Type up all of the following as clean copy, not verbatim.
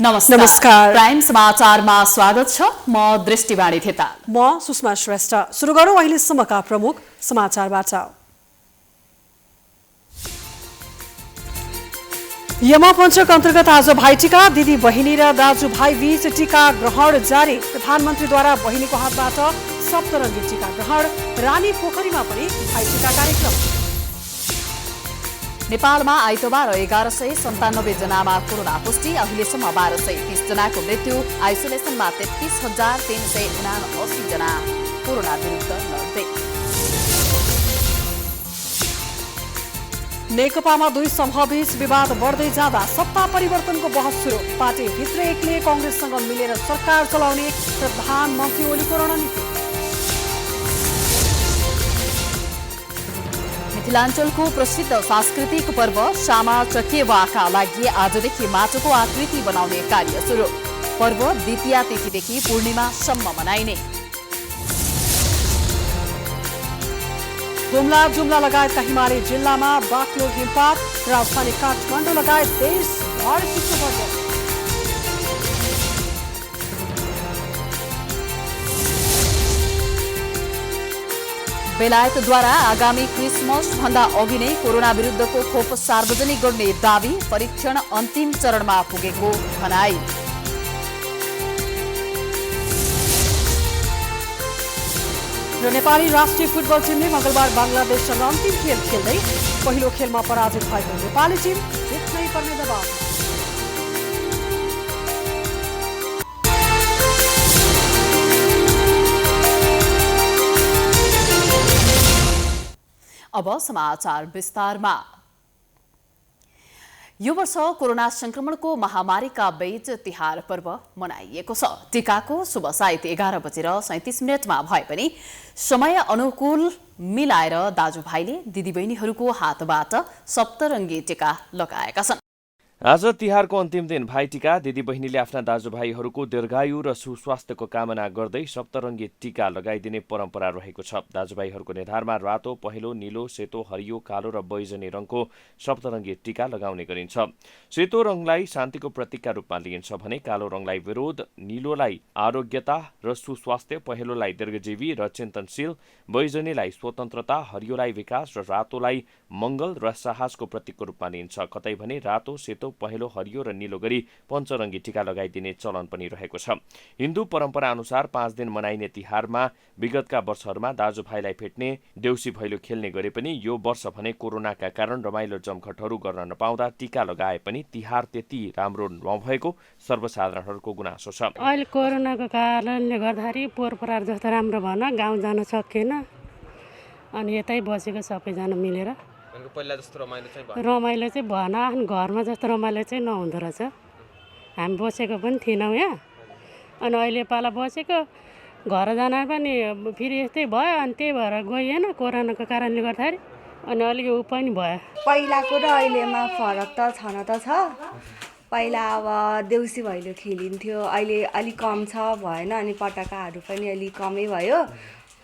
नमस्कार। प्राइम समाचारमा स्वागत छ। म दृष्टिवाणी थेताल। म सुषमा श्रेष्ठ। सुरु गरौँ अहिलेसम्मका प्रमुख समाचारबाट। यमपञ्चक अन्तर्गत आज भाइटिका, दिदी बहिनी र दाजुभाइ बीच टिका ग्रहण जारी। प्रधानमन्त्रीद्वारा बहिनीको हातबाट सप्तरङ्गी टिका ग्रहण। रानी पोखरीमा पनि भाइटिका कार्यक्रम। नेपालमा आइतबार 1197 जनामा कोरोना पुष्टि। अहिलेसम्म 1230 जनाको मृत्यु। आइसोलेसनमा 33,379 जना कोरोना विरुद्ध लड्दै। नेकपामा दुई समूहबीच विवाद बढ्दै जाँदा सत्ता परिवर्तनको बहस सुरु। पार्टीभित्र एक्लै कांग्रेससँग मिलेर सरकार चलाउने प्रधानमन्त्री ओलीको रणनीति। मिथिलाञ्चलको प्रसिद्ध सांस्कृतिक पर्व सामा चकेवाका लागि आजदेखि माटोको आकृति बनाउने कार्य सुरु। पर्व द्वितीया तिथिदेखि पूर्णिमासम्म मनाइने। गुम्ला जुम्ला लगायतका हिमाली जिल्लामा बाक्लो हिमपात। राजधानी काठमाडौँ लगायत देशभर चिसो बढ्यो। बेलायतद्वारा आगामी क्रिसमस भन्दा अघि नै कोरोना विरुद्धको खोप सार्वजनिक गर्ने दावी। परीक्षण अन्तिम चरणमा पुगेको भनाई। र नेपाली राष्ट्रिय फुटबल टिमले मंगलबार बङ्गलादेशसँग अन्तिम खेल खेल्दै पहिलो खेलमा पराजित भएको नेपाली टिम जित्नै पर्ने दबाव। अब समाचार विस्तारमा। यो वर्ष कोरोना संक्रमणको महामारीका बीच तिहार पर्व मनाइएको छ। टीकाको शुभ साइत 11:37 भए पनि समय अनुकूल मिलाएर दाजुभाइले दिदीबहिनीहरूको हातबाट सप्तरङ्गी टीका लगाएका छन्। आज तिहारको अन्तिम दिन भाइटिका, दिदीबहिनीले आफ्ना दाजुभाइहरूको दीर्घायु र सुस्वास्थ्यको कामना गर्दै सप्तरङ्गी टीका लगाइदिने परम्परा रहेको छ। दाजुभाइहरूको निधारमा रातो, पहेँलो, नीलो, सेतो, हरियो, कालो र बैजनी रङको सप्तरङ्गी टीका लगाउने गरिन्छ। सेतो रङलाई शान्तिको प्रतीकका रूपमा लिइन्छ भने कालो रङलाई विरोध, नीलोलाई आरोग्यता र सुस्वास्थ्य, पहेँलोलाई दीर्घजीवी र चिन्तनशील, बैजनीलाई स्वतन्त्रता, हरियोलाई विकास र रातोलाई मङ्गल र साहसको प्रतीकको रूपमा लिइन्छ। कतै भने रातो, सेतो, पहेँलो, हरियो र नीलो गरी पञ्चरङ्गी टीका लगाइदिने चलन पनि रहेको छ। हिन्दू परम्परा अनुसार 5 दिन मनाइने तिहारमा विगतका वर्षहरूमा दाजुभाइलाई भेट्ने, देउसी भैलो खेल्ने गरे पनि यो वर्ष भने कोरोनाका कारण रमाइलो जमघटहरू गर्न नपाउँदा टीका लगाए पनि तिहार त्यति राम्रो नभएको सर्वसाधारणहरूको गुनासो छ। अहिले कोरोनाको कारणले गर्दाखेरि पोहोर जस्तो राम्रो भएन, गाउँ जान सकिएन, अनि यतै बसेको सबैजना मिलेर। पहिला जस्तो रमाइलो चाहिँ भएन, आफ्नो घरमा जस्तो रमाइलो चाहिँ नहुँदो रहेछ। हामी बसेको पनि थिएनौँ यहाँ, अनि अहिले पाला बसेको घर जान पनि फेरि यस्तै भयो, अनि त्यही भएर गइएन कोरोनाको कारणले गर्दाखेरि, अनि अलिक ऊ पनि भयो। पहिलाको र अहिलेमा फरक त छन त छ। पहिला अब देउसी भैलो खेलिन्थ्यो, अहिले अलिक कम छ भएन, अनि पटाकाहरू पनि अलिक कमै भयो,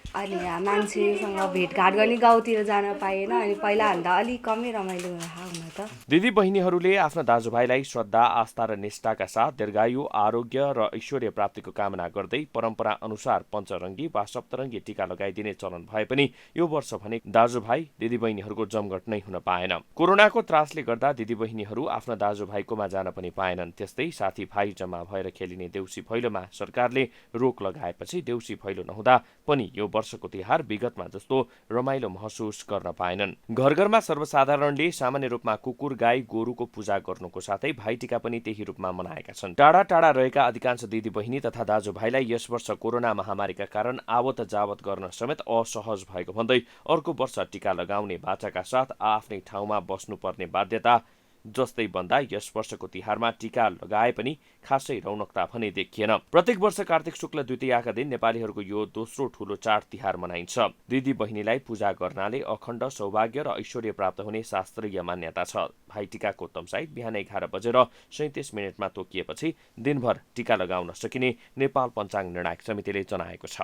अनि मान्छेसँग भेटघाट गर्ने गाउँतिर जान पाएन, अनि पहिलाभन्दा अलिक कमै रमाइलो हुन त। दिदी बहिनीहरूले आफ्ना दाजुभाइलाई श्रद्धा, आस्था र निष्ठाका साथ दीर्घायु, आरोग्य र ऐश्वर्य प्राप्तिको कामना गर्दै परम्परा अनुसार पञ्चरङ्गी वा सप्तरङ्गी टीका लगाइदिने चलन भए पनि यो वर्ष भने दाजुभाइ दिदीबहिनीहरूको जमघट नै हुन पाएन। कोरोनाको त्रासले गर्दा दिदीबहिनीहरू आफ्ना दाजुभाइकोमा जान पनि पाएनन्। त्यस्तै साथीभाइ जम्मा भएर खेलिने देउसी भैलोमा सरकारले रोक लगाएपछि देउसी भैलो नहुँदा पनि यो वर्षको तिहार विगतमा जस्तो रमाइलो महसुस गर्न पाएनन्। घर घरमा सर्वसाधारणले सामान्य रूपमा कुकुर, गाई, गोरुको पूजा गर्नुको साथै भाइटिका पनि त्यही रूपमा मनाएका छन्। टाढा टाढा रहेका अधिकांश दिदी बहिनी तथा दाजुभाइलाई यस वर्ष कोरोना महामारीका कारण आवत जावत गर्न समेत असहज भएको भन्दै अर्को वर्ष टीका लगाउने बाचाका साथ आफ्नै ठाउँमा बस्नुपर्ने बाध्यता जस्तै भन्दा यस वर्षको तिहारमा टीका लगाए पनि खासै रौनकता भने देखिएन। प्रत्येक वर्ष कार्तिक शुक्ल द्वितीयाका दिन नेपालीहरूको यो दोस्रो ठूलो चाड तिहार मनाइन्छ। दिदी बहिनीलाई पूजा गर्नाले अखण्ड सौभाग्य र ऐश्वर्य प्राप्त हुने शास्त्रीय मान्यता छ। भाइटिकाको तमसाइत बिहान 11:37 तोकिएपछि दिनभर टीका लगाउन सकिने नेपाल पञ्चाङ्ग निर्णायक समितिले जनाएको छ।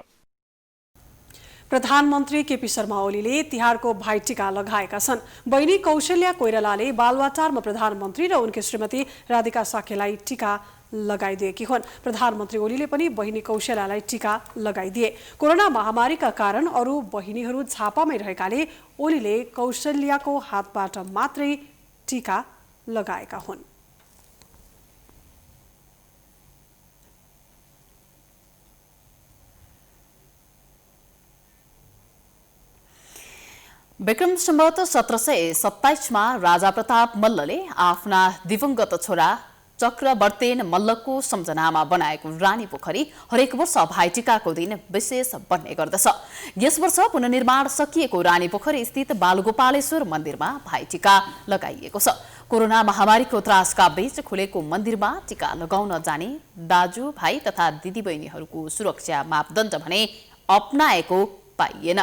प्रधानमन्त्री केपी शर्मा ओलीले तिहारको भाइटिका लगाएका छन्। बहिनी कौशल्या कोइरालाले बालुवाटारमा प्रधानमन्त्री र उनकी श्रीमती राधिका साक्यलाई टीका लगाइदिएकी हुन्। प्रधानमन्त्री ओलीले पनि बहिनी कौशल्यालाई टीका लगाइदिए। कोरोना महामारीका कारण अरू बहिनीहरू झापामै रहेकाले ओलीले कौशल्याको हातबाट मात्रै टीका लगाएका हुन्। विक्रम सम्वत 1727 मा राजा प्रताप मल्लले आफ्ना दिवंगत छोरा चक्रवर्तेन मल्लको सम्झनामा बनाएको रानी पोखरी हरेक वर्ष भाइटिकाको दिन विशेष बन्ने गर्दछ। यस वर्ष पुनर्निर्माण सकिएको रानी पोखरी स्थित बालगोपालेश्वर मन्दिरमा भाइटिका लगाइएको छ। कोरोना महामारीको त्रासका बीच खुलेको मन्दिरमा टिका लगाउन जाने दाजु भाइ तथा दिदीबहिनीहरूको सुरक्षा मापदण्ड भने अपनाएको पाइएन।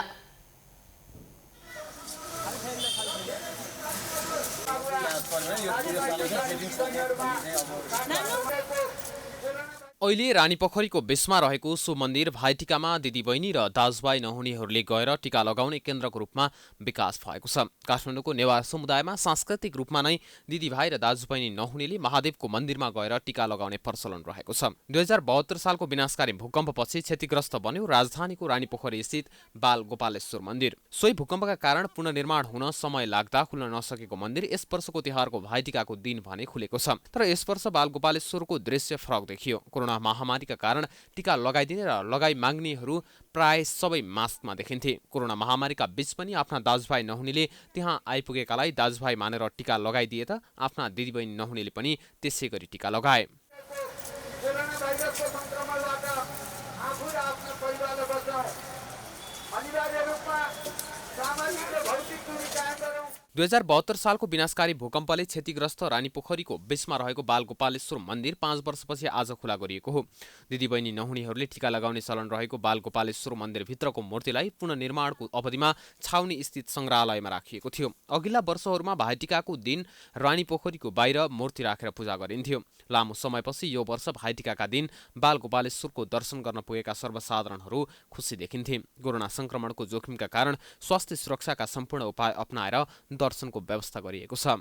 अहिले रानीपोखरीको बिचमा रहेको सो मन्दिर भाइटिकामा दिदीबहिनी र दाजुभाइ नहुनेहरूले गएर टिका लगाउने केन्द्रको रूपमा विकास भएको छ। काठमाडौँको नेवार समुदायमा सांस्कृतिक रूपमा नै दिदीभाइ र दाजुबहिनी नहुनेले महादेवको मन्दिरमा गएर टिका लगाउने प्रचलन रहेको छ। 2072 सालको विनाशकारी भूकम्पपछि क्षतिग्रस्त बन्यो राजधानीको रानीपोखरी स्थित बाल गोपालेश्वर मन्दिर। सोही भूकम्पका कारण पुनर्निर्माण हुन समय लाग्दा खुल्न नसकेको मन्दिर यस वर्षको तिहारको भाइटिकाको दिन भने खुलेको छ। तर यस वर्ष बाल गोपालेश्वरको दृश्य फरक देखियो। कोरोना महामारीका कारण टिका लगाइदिने र लगाई माग्नेहरू प्राय सबै मास्कमा देखिन्थे। कोरोना महामारीका बीच पनि आफ्ना दाजुभाइ नहुनेले त्यहाँ आइपुगेकालाई दाजुभाइ मानेर टिका लगाइदिए त आफ्ना दिदीबहिनी नहुनेले पनि त्यसै गरी टिका लगाए। 2072 सालको विनाशकारी भूकम्पले क्षतिग्रस्त रानीपोखरीको बिचमा रहेको बाल गोपालेश्वर मन्दिर 5 वर्षपछि आज खुला गरिएको हो। दिदीबहिनी नहुनेहरूले टिका लगाउने चलन रहेको बाल गोपालेश्वर मन्दिरभित्रको मूर्तिलाई पुनर्निर्माणको अवधिमा छाउनी स्थित सङ्ग्रहालयमा राखिएको थियो। अघिल्ला वर्षहरूमा भाइटिकाको दिन रानीपोखरीको बाहिर मूर्ति राखेर पूजा गरिन्थ्यो। लामो समयपछि यो वर्ष भाइटिकाका दिन बाल गोपालेश्वरको दर्शन गर्न पुगेका सर्वसाधारणहरू खुसी देखिन्थे। कोरोना संक्रमणको जोखिमका कारण स्वास्थ्य सुरक्षाका सम्पूर्ण उपाय अपनाएर दर्शनको व्यवस्था गरिएको छ।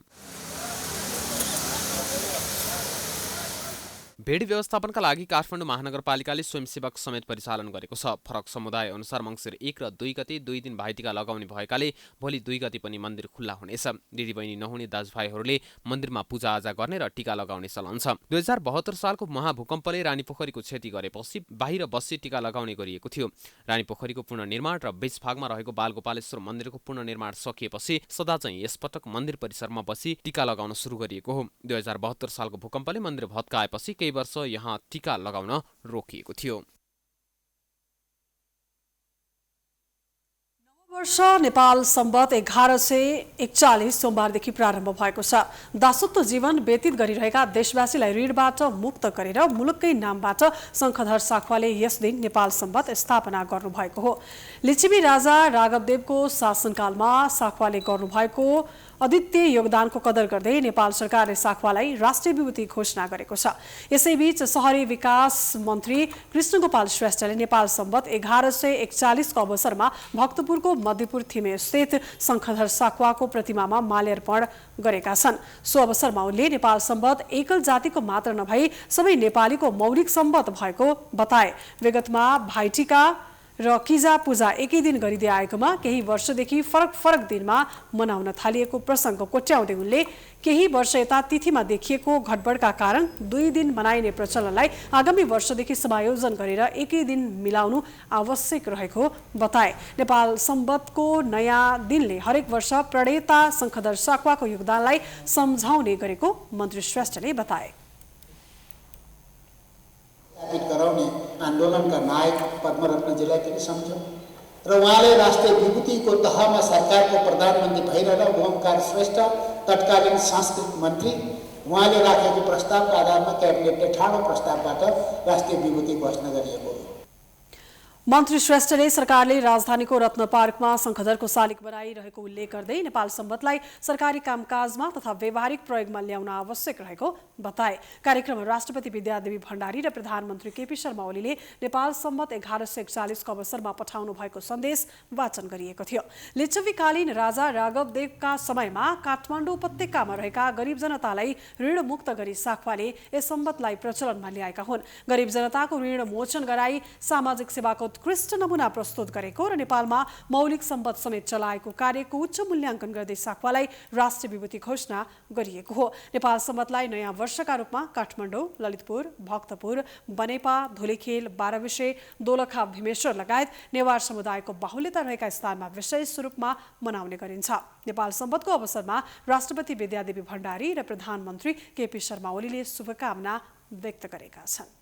भेडी व्यवस्थापनका लागि काठमाडौँ महानगरपालिकाले स्वयंसेवक समेत परिचालन गरेको छ। फरक समुदाय अनुसार मङ्सिर 1 र 2 गते 2 दिन भाइटिका लगाउने भएकाले भोलि 2 गते पनि मन्दिर खुल्ला हुनेछ। दिदीबहिनी नहुने दाजुभाइहरूले मन्दिरमा पूजाआजा गर्ने र टिका लगाउने चलन छ। 2072 सालको महाभूकम्पले रानीपोखरीको क्षति गरेपछि बाहिर बसी टिका लगाउने गरिएको थियो। रानीपोखरीको पुनर्निर्माण र बीच भागमा रहेको बाल गोपालेश्वर मन्दिरको पुनर्निर्माण सकिएपछि सदा चाहिँ यसपटक मन्दिर परिसरमा बसी टिका लगाउन सुरु गरिएको हो। 2072 सालको भूकम्पले मन्दिर भत्काएपछि केही वर्ष यहाँ टिका लगाउन रोकिएको थियो। वर्ष नेपाल सम्वत 1141 सोमबारदेखि प्रारम्भ भएको छ। दासत्व जीवन व्यतीत गरिरहेका देशवासीलाई ऋणबाट मुक्त गरेर मुलुककै नामबाट शङ्खधर साखवाले यस दिन नेपाल सम्वत स्थापना गर्नुभएको हो। लिच्छवी राजा राघवदेवको शासनकालमा साखवाले गर्नुभएको अद्वितीय योगदानको कदर गर्दै नेपाल सरकारले साखवालाई राष्ट्रिय विभूति घोषणा गरेको छ। यसैबीच शहरी विकास मन्त्री कृष्णगोपाल श्रेष्ठले नेपाल सम्वत 1141 को अवसरमा भक्तपुरको मध्यपुर थिमे स्थित शङ्खधर साखवाको प्रतिमामा माल्यार्पण गरेका छन्। सो अवसरमा उनले नेपाल सम्वत एकल जातिको मात्र नभई सबै नेपालीको मौलिक सम्वत भएको बताए। विगतमा भाइटिका र किजा पूजा एकै दिन गरिँदै आएकोमा केही वर्षदेखि फरक दिनमा मनाउन थालिएको प्रसङ्ग कोट्याउँदै उनले केही वर्ष यता तिथिमा देखिएको घटबडका कारण 2 दिन मनाइने प्रचलनलाई आगामी वर्षदेखि समायोजन गरेर एकै दिन मिलाउनु आवश्यक रहेको बताए। नेपाल सम्वतको नयाँ दिनले हरेक वर्ष प्रणेता शङ्खधर साखवाको योगदानलाई सम्झाउने गरेको मन्त्री श्रेष्ठले बताए। गराउने आन्दोलनका नायक पद्मरत्नजीलाई पनि सम्झौँ र उहाँले राष्ट्रिय विभूतिको तहमा सरकारको प्रधानमन्त्री भइरहँदा ओमकार श्रेष्ठ तत्कालीन सांस्कृतिक मन्त्री उहाँले राखेको प्रस्तावका आधारमा क्याबिनेटले ठाडो प्रस्तावबाट राष्ट्रिय विभूति घोषणा गरिएको हो। मन्त्री श्रेष्ठले सरकारले राजधानीको रत्न पार्कमा शङ्खधरको शालिग बनाइरहेको उल्लेख गर्दै नेपाल सम्बन्धलाई सरकारी कामकाजमा तथा व्यावहारिक प्रयोगमा ल्याउन आवश्यक रहेको बताए। कार्यक्रममा राष्ट्रपति विद्यादेवी भण्डारी र प्रधानमन्त्री केपी शर्मा ओलीले नेपाल सम्बत 1141 को अवसरमा पठाउनु भएको सन्देश वाचन गरिएको थियो। लिच्छवीकालीन राजा राघव देवका समयमा काठमाडौँ उपत्यकामा रहेका गरिब जनतालाई ऋणमुक्त गरी साख्वाले यस सम्बतलाई प्रचलनमा ल्याएका हुन्। गरिब जनताको ऋण मोचन गराई सामाजिक सेवाको उत्कृष्ट नमुना प्रस्तुत गरेको र नेपालमा मौलिक सम्पद समेत चलाएको कार्यको उच्च मूल्याङ्कन गर्दै साख्वालाई राष्ट्रिय विभूति घोषणा गरिएको हो। नेपाल सम्बतलाई नयाँ वर्षका रूपमा काठमाडौँ, ललितपुर, भक्तपुर, बनेपा, धुलिखेल, बाह्रविसे, दोलखा, भीमेश्वर लगायत नेवार समुदायको बाहुल्यता रहेका स्थानमा विशेष रूपमा मनाउने गरिन्छ। नेपाल सम्बतको अवसरमा राष्ट्रपति विद्यादेवी भण्डारी र प्रधानमन्त्री केपी शर्मा ओलीले शुभकामना व्यक्त गरेका छन्।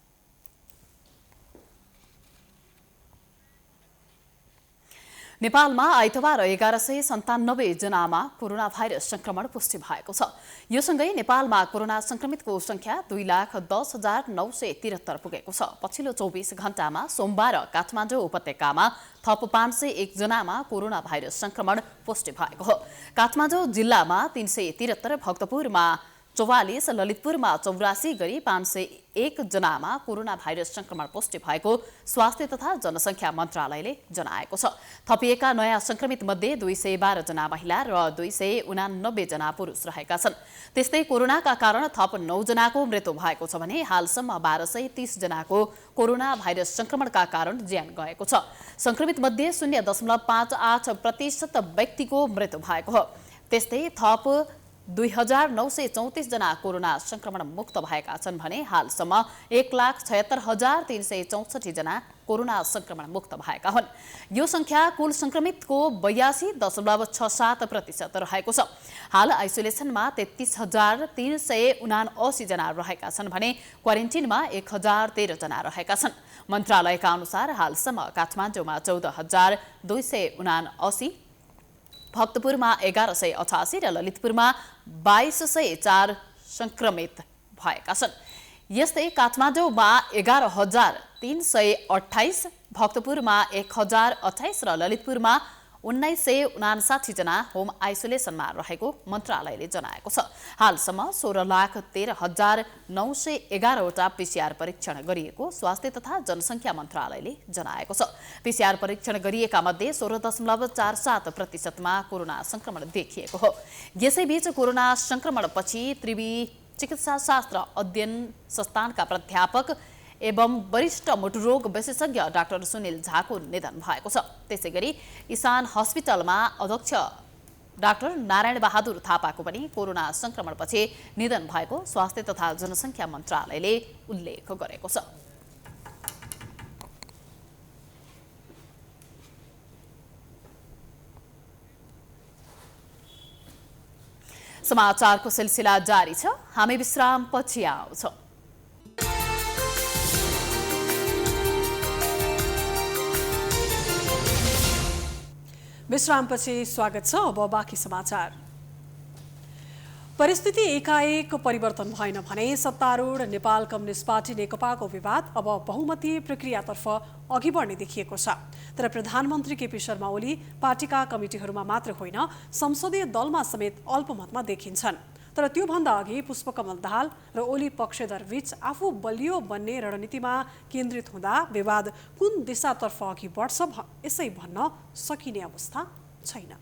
नेपालमा आइतबार 1197 जनामा कोरोना भाइरस संक्रमण पुष्टि भएको छ। यो सँगै नेपालमा कोरोना संक्रमितको संख्या 2,10,973 पुगेको छ। पछिल्लो 24 घण्टामा सोमबार काठमाडौँ उपत्यकामा थप 501 जनामा कोरोना भाइरस संक्रमण पुष्टि भएको हो। काठमाडौँ जिल्लामा 373, भक्तपुरमा 44, ललितपुरमा 84 गरी 501 जनामा कोरोना भाइरस संक्रमण पुष्टि भएको स्वास्थ्य तथा जनसङ्ख्या मन्त्रालयले जनाएको छ। थपिएका नयाँ संक्रमित मध्ये 212 जना महिला र 289 जना पुरुष रहेका छन्। त्यस्तै कोरोनाका कारण थप 9 जनाको मृत्यु भएको छ भने हालसम्म 1230 जनाको कोरोना भाइरस संक्रमणका कारण ज्यान गएको छ। संक्रमित मध्ये 0.58% व्यक्तिको मृत्यु भएको हो। त्यस्तै थप 2934 जना कोरोना संक्रमण मुक्त भएका छन् भने हालसम्म 1,76,364 जना कोरोना संक्रमण मुक्त भएका हुन्। यो संख्या कुल संक्रमितको 82.67% रहेको छ। हाल आइसोलेसनमा 33,379 जना रहेका छन् भने क्वारेन्टिनमा 1,013 जना रहेका छन्। मन्त्रालयका अनुसार हालसम्म काठमाडौँमा 14,279, भक्तपुरमा 1188 र ललितपुरमा 2204 संक्रमित भएका छन्। यस्तै काठमाडौँमा 11,328, भक्तपुरमा 1,028 र ललितपुरमा 1959 जना होम आइसोलेसनमा रहेको मन्त्रालयले जनाएको छ। हालसम्म 16,13,911 वटा पीसीआर परीक्षण गरिएको स्वास्थ्य तथा जनसङ्ख्या मन्त्रालयले जनाएको छ। पीसीआर परीक्षण गरिएका मध्ये 16.47% कोरोना संक्रमण देखिएको हो। यसैबीच कोरोना संक्रमणपछि त्रिवी चिकित्साशास्त्र अध्ययन संस्थानका प्राध्यापक एवं वरिष्ठ मुटुरोग विशेषज्ञ डाक्टर सुनिल झाको निधन भएको छ। त्यसैगरी इसान हस्पिटलमा अध्यक्ष डाक्टर नारायण बहादुर थापाको पनि कोरोना संक्रमणपछि निधन भएको स्वास्थ्य तथा जनसङ्ख्या मन्त्रालयले उल्लेख गरेको छ। समाचारको सिलसिला जारी छ। हामी विश्रामपछि आउँछौँ। विश्रामपछि स्वागत छ। अब बाँकी समाचार। परिस्थिति एकाएक परिवर्तन भएन भने सत्तारूढ नेपाल कम्युनिस्ट पार्टी नेकपाको विवाद अब बहुमती प्रक्रियातर्फ अघि बढ्ने देखिएको छ। तर प्रधानमन्त्री केपी शर्मा ओली पार्टीका कमिटीहरूमा मात्र होइन संसदीय दलमा समेत अल्पमतमा देखिन्छन्। तर त्योभन्दा अघि पुष्पकमल दाहाल र ओली पक्षधरबीच आफू बलियो बन्ने रणनीतिमा केन्द्रित हुँदा विवाद कुन दिशातर्फ अघि बढ्छ यसै भन्न सकिने अवस्था छैन।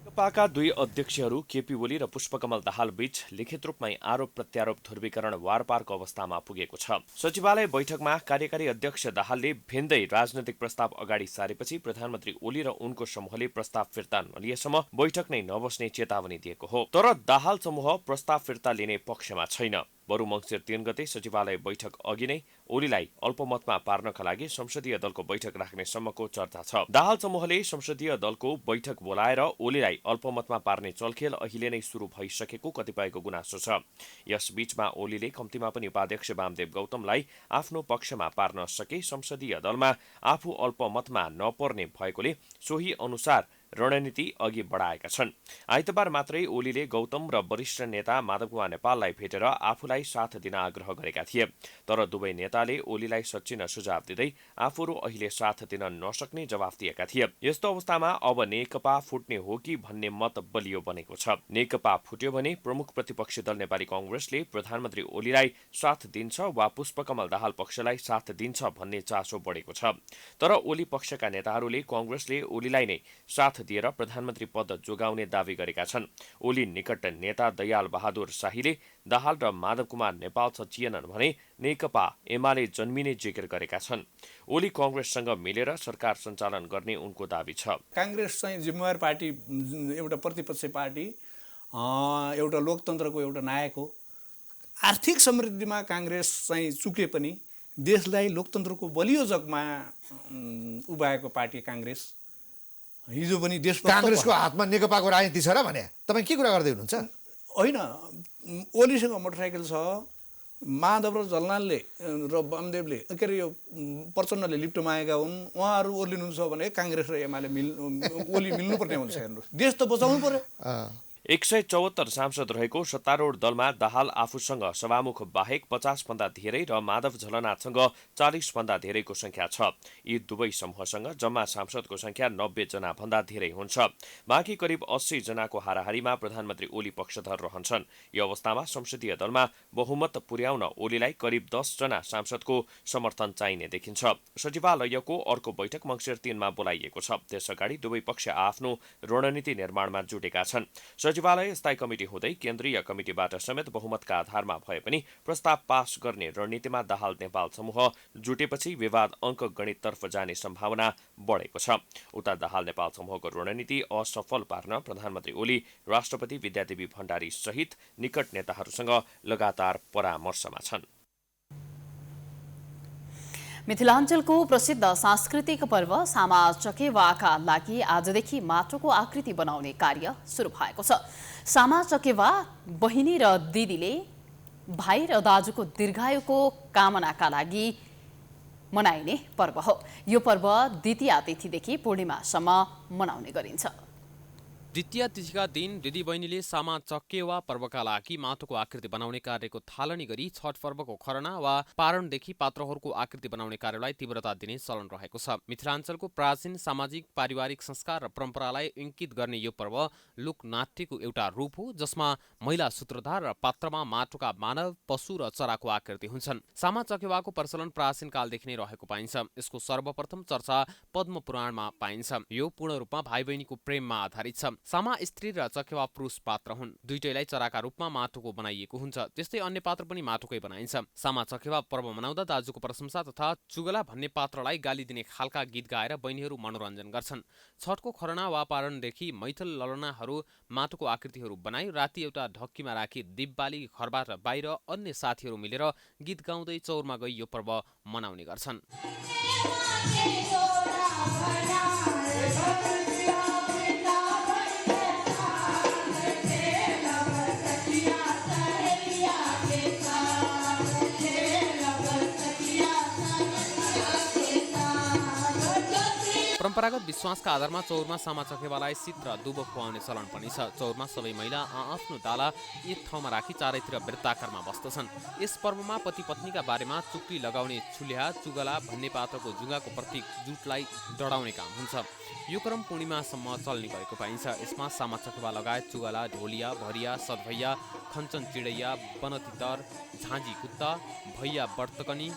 नेकपाका दुई अध्यक्षहरू केपी ओली र पुष्पकमल दाहाल बीच लिखित रूपमै आरोप प्रत्यारोप ध्रुवीकरण वारपारको अवस्थामा पुगेको छ। सचिवालय बैठकमा कार्यकारी अध्यक्ष दाहालले भिन्दै राजनैतिक प्रस्ताव अगाडि सारेपछि प्रधानमन्त्री ओली र उनको समूहले प्रस्ताव फिर्ता नलिएसम्म बैठक नै नबस्ने चेतावनी दिएको हो। तर दाहाल समूह प्रस्ताव फिर्ता लिने पक्षमा छैन। बरु मङ्सिर 3 गते सचिवालय बैठक अघि नै ओलीलाई अल्पमतमा पार्नका लागि संसदीय दलको बैठक राख्ने सम्मको चर्चा छ। दाहाल समूहले संसदीय दलको बैठक बोलाएर ओलीलाई अल्पमतमा पार्ने चलखेल अहिले नै सुरु भइसकेको कतिपयको गुनासो छ। यसबीचमा ओलीले कम्तीमा पनि उपाध्यक्ष वामदेव गौतमलाई आफ्नो पक्षमा पार्न सके संसदीय दलमा आफू अल्पमतमा नपर्ने भएकोले सोही अनुसार रणनीति अघि बढाएका छन्। आइतबार मात्रै ओलीले गौतम र वरिष्ठ नेता माधव कुमार नेपाललाई भेटेर आफूलाई साथ दिन आग्रह गरेका थिए। तर दुवै नेताले ओलीलाई सच्चिन सुझाव दिँदै आफूहरू अहिले साथ दिन नसक्ने जवाफ दिएका थिए। यस्तो अवस्थामा अब नेकपा फुट्ने हो कि भन्ने मत बलियो बनेको छ। नेकपा फुट्यो भने प्रमुख प्रतिपक्षी दल नेपाली कांग्रेसले प्रधानमन्त्री ओलीलाई साथ दिन्छ वा पुष्पकमल दाहाल पक्षलाई साथ दिन्छ भन्ने चासो बढेको छ। तर ओली पक्षका नेताहरूले कांग्रेसले ओलीलाई नै साथ दिएर प्रधानमन्त्री पद जोगाउने दावी गरेका छन्। ओली निकट नेता दयाल बहादुर शाहीले दाहाल र माधव कुमार नेपाल सचिएनन् भने नेकपा एमाले जन्मिने जिकिर गरेका छन्। ओली कांग्रेससँग मिलेर सरकार सञ्चालन गर्ने उनको दावी छ। कांग्रेस चाहिँ जिम्मेवार पार्टी, एउटा प्रतिपक्षी पार्टी, एउटा लोकतन्त्रको एउटा नायक हो। आर्थिक समृद्धिमा कांग्रेस चाहिँ चुके पनि देशलाई लोकतन्त्रको बलियो जगमा उभ्याएको पार्टी कांग्रेस। हिजो पनि देश कांग्रेसको हातमा नेकपाको राजनीति छ र भने तपाईँ के कुरा गर्दै हुनुहुन्छ? होइन, ओलीसँग मोटरसाइकल छ, माधव र जलनालले र वामदेवले के अरे यो प्रचण्डले लिप्टोमा आएका हुन्। उहाँहरू ओर्लिनुहुन्छ भने कांग्रेस र एमाले ओली मिल्नुपर्ने हुन्छ। हेर्नुहोस्, देश त बचाउनु पर्यो। 174 सांसद रहेको सत्तारूढ दलमा दाहाल आफूसँग सभामुख बाहेक 50 भन्दा धेरै र माधव झलनाथसँग 40 भन्दा धेरैको संख्या छ। यी दुवै समूहसँग जम्मा सांसदको संख्या 90 जना भन्दा धेरै हुन्छ। बाँकी करिब 80 जनाको हाराहारीमा प्रधानमन्त्री ओली पक्षधर रहन्छन्। यो अवस्थामा संसदीय दलमा बहुमत पुर्याउन ओलीलाई करिब 10 जना सांसदको समर्थन चाहिने देखिन्छ। सचिवालयको अर्को बैठक मङ्सिर 3 मा बोलाइएको छ। त्यसअगाडि दुवै पक्ष आफ्नो रणनीति निर्माणमा जुटेका छन्। सचिवालय स्थायी कमिटी हुँदै केन्द्रीय कमिटीबाट समेत बहुमतका आधारमा भए पनि प्रस्ताव पास गर्ने रणनीतिमा दाहाल नेपाल समूह जुटेपछि विवाद अङ्क गणिततर्फ जाने सम्भावना बढेको छ। उता दाहाल नेपाल समूहको रणनीति असफल पार्न प्रधानमन्त्री ओली राष्ट्रपति विद्यादेवी भण्डारी सहित निकट नेताहरूसँग लगातार परामर्शमा छन्। मिथिलाञ्चलको प्रसिद्ध सांस्कृतिक पर्व सामा चकेवाका लागि आजदेखि माटोको आकृति बनाउने कार्य सुरु भएको छ। सामा चकेवा बहिनी र दिदीले भाइ र दाजुको दीर्घायुको कामनाका लागि मनाइने पर्व हो। यो पर्व द्वितीया तिथिदेखि पूर्णिमासम्म मनाउने गरिन्छ। द्वितीय तिथिका दिन दिदीबहिनीले सामा चकेवा पर्वका लागि माटोको आकृति बनाउने कार्यको थालनी गरी छठ पर्वको खरना वा पारणदेखि पात्रहरूको आकृति बनाउने कार्यलाई तीव्रता दिने चलन रहेको छ। मिथिलाञ्चलको प्राचीन सामाजिक पारिवारिक संस्कार र परम्परालाई इङ्कित गर्ने यो पर्व लोकनाट्यको एउटा रूप हो, जसमा महिला सूत्रधार र पात्रमा माटोका मानव, पशु र चराको आकृति हुन्छन्। सामा चकेवाको प्रचलन प्राचीन कालदेखि नै रहेको पाइन्छ। यसको सर्वप्रथम चर्चा पद्म पुराणमा पाइन्छ। यो पूर्ण रूपमा भाइ बहिनीको प्रेममा आधारित छ। सामा स्त्री र चकेवा पुरुष पात्र हुन्। दुईटैलाई चराका रूपमा माटोको बनाइएको हुन्छ। त्यस्तै अन्य पात्र पनि माटोकै बनाइन्छ। सामा चकेवा पर्व मनाउँदा दाजुको प्रशंसा तथा चुगला भन्ने पात्रलाई गाली दिने खालका गीत गाएर बहिनीहरू मनोरञ्जन गर्छन्। छठको खरना वा पारणदेखि मैथल ललनाहरू माटोको आकृतिहरू बनाई राति एउटा ढक्कीमा राखी दीपबाली घरबाट बाहिर अन्य साथीहरू मिलेर गीत गाउँदै चौरमा गई यो पर्व मनाउने गर्छन्। परम्परागत विश्वासका आधारमा चौरमा सामा चकेवालाई शीत र दुबो खुवाउने चलन पनि छ। चौरमा सबै महिला आफ्नो डाला एक ठाउँमा राखी चारैतिर वृत्ताकारमा बस्दछन्। यस पर्वमा पति पत्नीका बारेमा चुक्ली लगाउने छुल्याहा चुगला भन्ने पात्रको जुगाको प्रतीक जुटलाई डढाउने काम हुन्छ। यो क्रम पूर्णिमासम्म चल्ने गरेको पाइन्छ। यसमा सामा चकेवा लगायत चुगला, ढोलिया, भरिया, सदभैया, खञ्चन चिडैया, बनतितर, झाँजी कुत्ता, भैया बर्तकनी,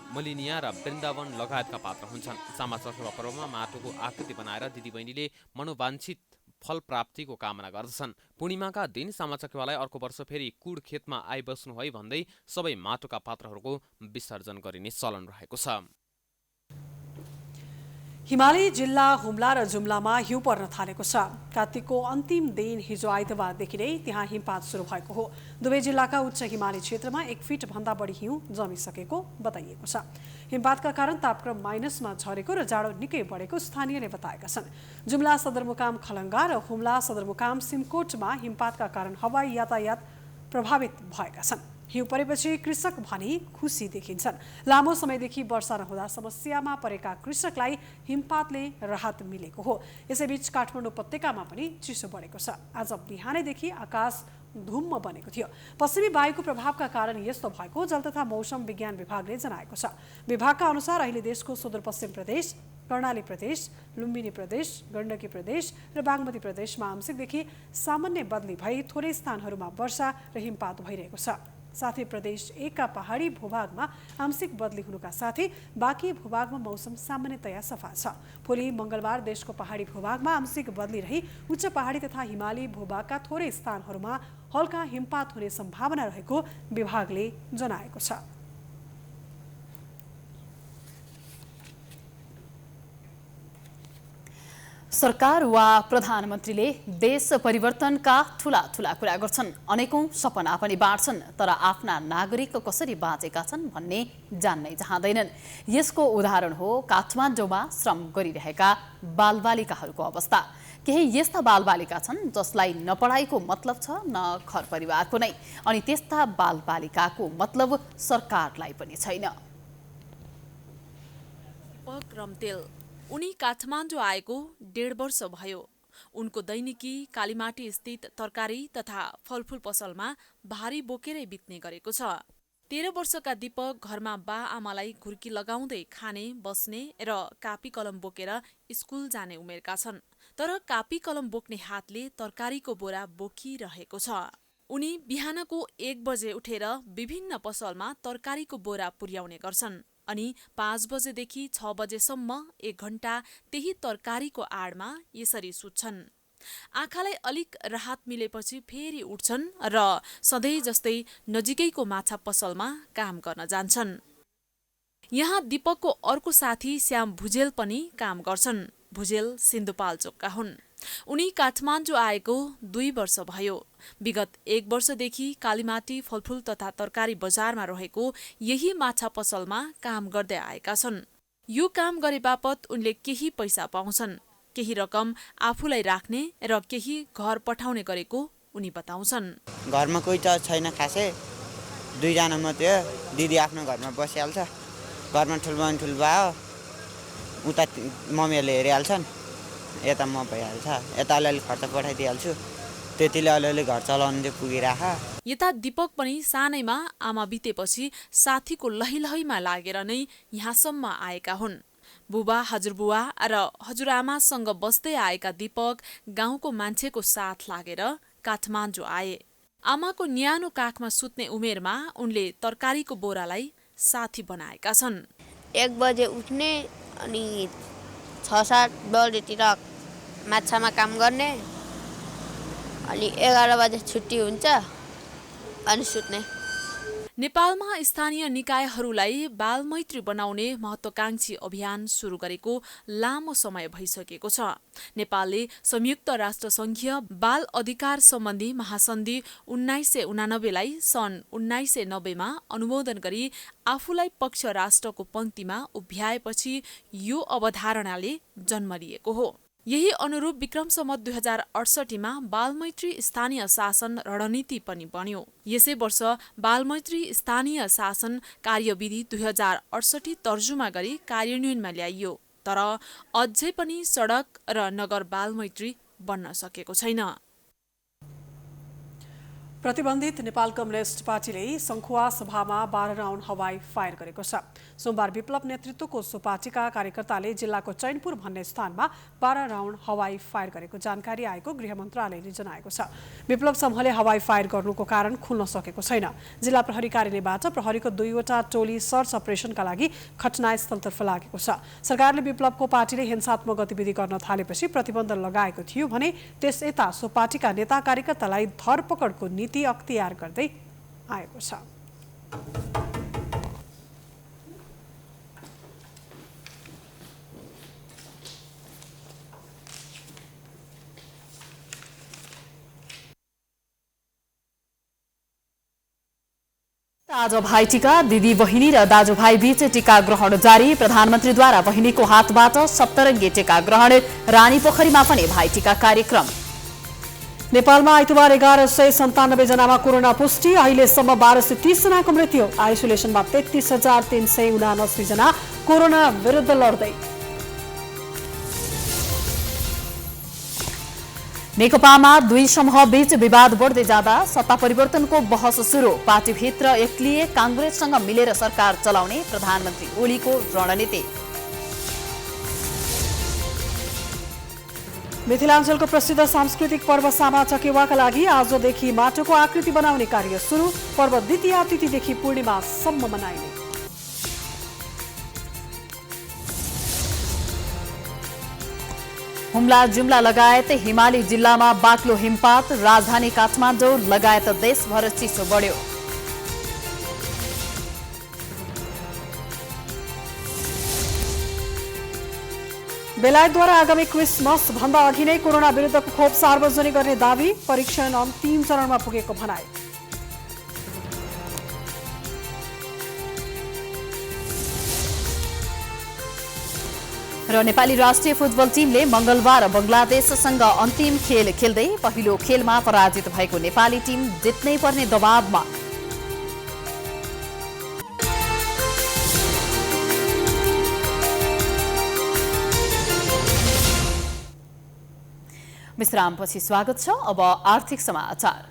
मलिनिया र वृन्दावन लगायतका पात्र हुन्छन्। सामा चकेवा पर्वमा माटोको आकृति बनाएर दिदीबहिनीले मनोवाञ्छित फल प्राप्तिको कामना गर्दछन्। पूर्णिमाका दिन सामा चकेवालाई अर्को वर्ष फेरि कुड खेतमा आइबस्नु है भन्दै सबै माटोका पात्रहरूको विसर्जन गरिने चलन रहेको छ। हिमाली जिल्ला हुम्ला र जुम्लामा हिउँ पर्न थालेको छ। कार्तिकको अन्तिम दिन हिजो आइतबारदेखि नै त्यहाँ हिमपात सुरु भएको हो। दुवै जिल्लाका उच्च हिमाली क्षेत्रमा 1 फिट भन्दा बढी हिउँ जमिसकेको बताइएको छ। हिमपातका कारण तापक्रम माइनसमा झरेको र जाडो निकै बढेको स्थानीयले बताएका छन्। जुम्ला सदरमुकाम खलङ्गा र हुम्ला सदरमुकाम सिमकोटमा हिमपातका कारण हवाई यातायात प्रभावित भएका छन्। हिउँ परेपछि कृषक भने खुसी देखिन्छन्। लामो समयदेखि वर्षा नहुँदा समस्यामा परेका कृषकलाई हिमपातले राहत मिलेको हो। यसैबीच काठमाडौँ उपत्यकामा पनि चिसो बढेको छ। आज बिहानैदेखि आकाश धुम्म बनेको थियो। पश्चिमी वायुको प्रभावका कारण यस्तो भएको जल तथा मौसम विज्ञान विभागले जनाएको छ। विभागका अनुसार अहिले देशको सुदूरपश्चिम प्रदेश, कर्णाली प्रदेश, लुम्बिनी प्रदेश, गण्डकी प्रदेश र बागमती प्रदेशमा आंशिकदेखि सामान्य बदली भई थोरै स्थानहरूमा वर्षा र हिमपात भइरहेको छ। साथै प्रदेश 1 का पहाडी भूभागमा आंशिक बदली हुनुका साथै बाँकी भूभागमा मौसम सामान्यतया सफा छ। भोलि मंगलबार देशको पहाडी भूभागमा आंशिक बदली रही उच्च पहाडी तथा हिमाली भूभागका थोरै स्थानहरूमा हल्का हिमपात हुने सम्भावना रहेको विभागले जनाएको छ। सरकार वा प्रधानमन्त्रीले देश परिवर्तनका ठूला कुरा गर्छन्, अनेकौं सपना पनि बाँड्छन्, तर आफ्ना नागरिक कसरी बाँचेका छन् भन्ने जान्नै चाहँदैनन्। यसको उदाहरण हो काठमाडौँमा श्रम गरिरहेका बालबालिकाहरूको अवस्था। केही यस्ता बालबालिका छन् जसलाई न पढाइको मतलब छ न घर परिवारको नै, अनि त्यस्ता बालबालिकाको मतलब सरकारलाई पनि छैन। उनी काठमाडौँ आएको 1.5 वर्ष भयो। उनको दैनिकी कालीमाटी स्थित तरकारी तथा फलफूल पसलमा भारी बोकेरै बित्ने गरेको छ। 13 वर्षका दीपक घरमा बा आमालाई घुर्की लगाउँदै खाने, बस्ने र कापी कलम बोकेर स्कुल जाने उमेरका छन्। तर कापी कलम बोक्ने हातले तरकारीको बोरा बोकिरहेको छ। उनी बिहानको 1 बजे उठेर विभिन्न पसलमा तरकारीको बोरा पुर्याउने गर्छन् अनि 5 बजेदेखि 6 बजेसम्म 1 घण्टा त्यही तरकारीको आडमा यसरी सुत्छन्। आँखालाई अलिक राहत मिलेपछि फेरि उठ्छन् र सधैँ जस्तै नजिकैको माछा पसलमा काम गर्न जान्छन्। यहाँ दीपकको अर्को साथी श्याम भुजेल पनि काम गर्छन्। भुजेल सिन्धुपाल्चोकका हुन्। उनी काठमाडौँ आएको 2 वर्ष भयो। विगत 1 वर्षदेखि कालीमाटी फलफूल तथा तरकारी बजारमा रहेको यही माछा पसलमा काम गर्दै आएका छन्। यो काम गरे बापत उनले केही पैसा पाउँछन्। केही रकम आफूलाई राख्ने र केही घर पठाउने गरेको उनी बताउँछन्। घरमा कोही त छैन खासै, 2 जना मात्रै हो। दिदी आफ्नो घरमा बसिहाल्छ, घरमा ठुल्बा हो, उता मम्मीहरूले हेरिहाल्छन्, यता म भइहाल्छ, यता अलिअलि खर्च पठाइदिइहाल्छु, त्यतिले अलिअलि घर चलाउनु चाहिँ पुगिराख। यता दीपक पनि सानैमा आमा बितेपछि साथीको लहीलहीमा लागेर नै यहाँसम्म आएका हुन्। बुबा, हजुरबुवा र हजुरआमासँग बस्दै आएका दीपक गाउँको मान्छेको साथ लागेर काठमाडौँ आए। आमाको न्यानो काखमा सुत्ने उमेरमा उनले तरकारीको बोरालाई साथी बनाएका छन्। 1 बजे उठ्ने अनि 6-7 बजेतिर माछामा काम गर्ने, अनि 11 बजे छुट्टी हुन्छ अनि सुत्ने। नेपालमा स्थानीय निकायहरूलाई बालमैत्री बनाउने महत्त्वाकांक्षी अभियान सुरु गरेको लामो समय भइसकेको छ। नेपालले संयुक्त राष्ट्रसङ्घीय बाल अधिकार सम्बन्धी महासन्धि 1989 लाई सन् 1990 मा अनुमोदन गरी आफूलाई पक्ष राष्ट्रको पंक्तिमा उभ्याएपछि यो अवधारणाले जन्म लिएको हो। यही अनुरूप विक्रम सम्वत 2068 मा बालमैत्री स्थानीय शासन रणनीति पनि बन्यो। यसै वर्ष बालमैत्री स्थानीय शासन कार्यविधि 2068 तर्जुमा गरी कार्यान्वयनमा ल्याइयो। तर अझै पनि सडक र नगर बालमैत्री बन्न सकेको छैन। प्रतिबन्धित नेपाल कम्युनिस्ट पार्टीले सङ्खुवा सभामा 12 राउन्ड हवाई फायर गरेको छ। सोमबार विप्लव नेतृत्वको सो पार्टीका कार्यकर्ताले जिल्लाको चैनपुर भन्ने स्थानमा 12 राउन्ड हवाई फायर गरेको जानकारी आएको गृह मन्त्रालयले जनाएको छ। विप्लव समूहले हवाई फायर गर्नुको कारण खुल्न सकेको छैन। जिल्ला प्रहरी कार्यालयबाट प्रहरीको 2 वटा टोली सर्च अपरेसनका लागि घटनास्थलतर्फ लागेको छ। सरकारले विप्लवको पार्टीले हिंसात्मक गतिविधि गर्न थालेपछि प्रतिबन्ध लगाएको थियो भने त्यस यता सो पार्टीका नेता कार्यकर्तालाई धरपकडको नीति अख्तियार गर्दै आएको छ। आज भाइटिका दिदी बहिनी र दाजुभाइ बीच टीका ग्रहण जारी। प्रधानमन्त्रीद्वारा बहिनीको हातबाट सप्तरङ्गी टीका ग्रहण। रानीपोखरीमा पनि भाइटिका कार्यक्रम। नेपालमा आइतबार 1197 जनामा कोरोना पुष्टि, अहिलेसम्म 1230 जनाको मृत्यु। आइसोलेसनमा 33,379 जना कोरोना विरुद्ध लड्दै। नेकपामा दुई समूह बीच विवाद बढ्दै जाँदा सत्ता परिवर्तनको बहस सुरु। पार्टीभित्र एक्लिए कांग्रेससँग मिलेर सरकार चलाउने प्रधानमन्त्री ओलीको रणनीति। मिथिलाञ्चलको प्रसिद्ध सांस्कृतिक पर्व सामा चकेवाका लागि आजदेखि माटोको आकृति बनाउने कार्य सुरु। पर्व द्वितीया तिथिदेखि पूर्णिमासम्म मनाइने। हुम्ला जुम्ला लगायत हिमाली जिल्लामा बाक्लो हिमपात, राजधानी काठमाडौँ लगायत देशभर चिसो बढ्यो। बेलायतद्वारा आगामी क्रिसमस भन्दा अघि नै कोरोना विरुद्धको खोप सार्वजनिक गर्ने दावी। परीक्षण अन्तिम चरणमा पुगेको भनाई। र नेपाली राष्ट्रिय फुटबल टिमले मंगलबार बंगलादेशसँग अन्तिम खेल खेल्दै पहिलो खेलमा पराजित भएको नेपाली टिम जित्नै पर्ने दबावमा। विश्रामपछि स्वागत छ। अब आर्थिक समाचार।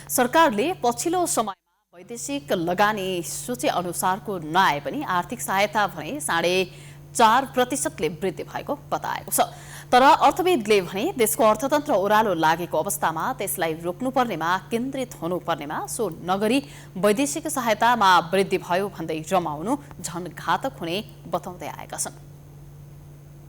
सरकारले पछिल्लो समयमा वैदेशिक लगानी सूची अनुसारको नआए पनि आर्थिक सहायता भने 4.5%ले वृद्धि भएको बताएको छ। तर अर्थविदले भने देशको अर्थतन्त्र ओह्रालो लागेको अवस्थामा त्यसलाई रोक्नुपर्नेमा केन्द्रित हुनुपर्नेमा सो नगरी वैदेशिक सहायतामा वृद्धि भयो भन्दै रमाउनु झन घातक हुने बताउँदै आएका छन्।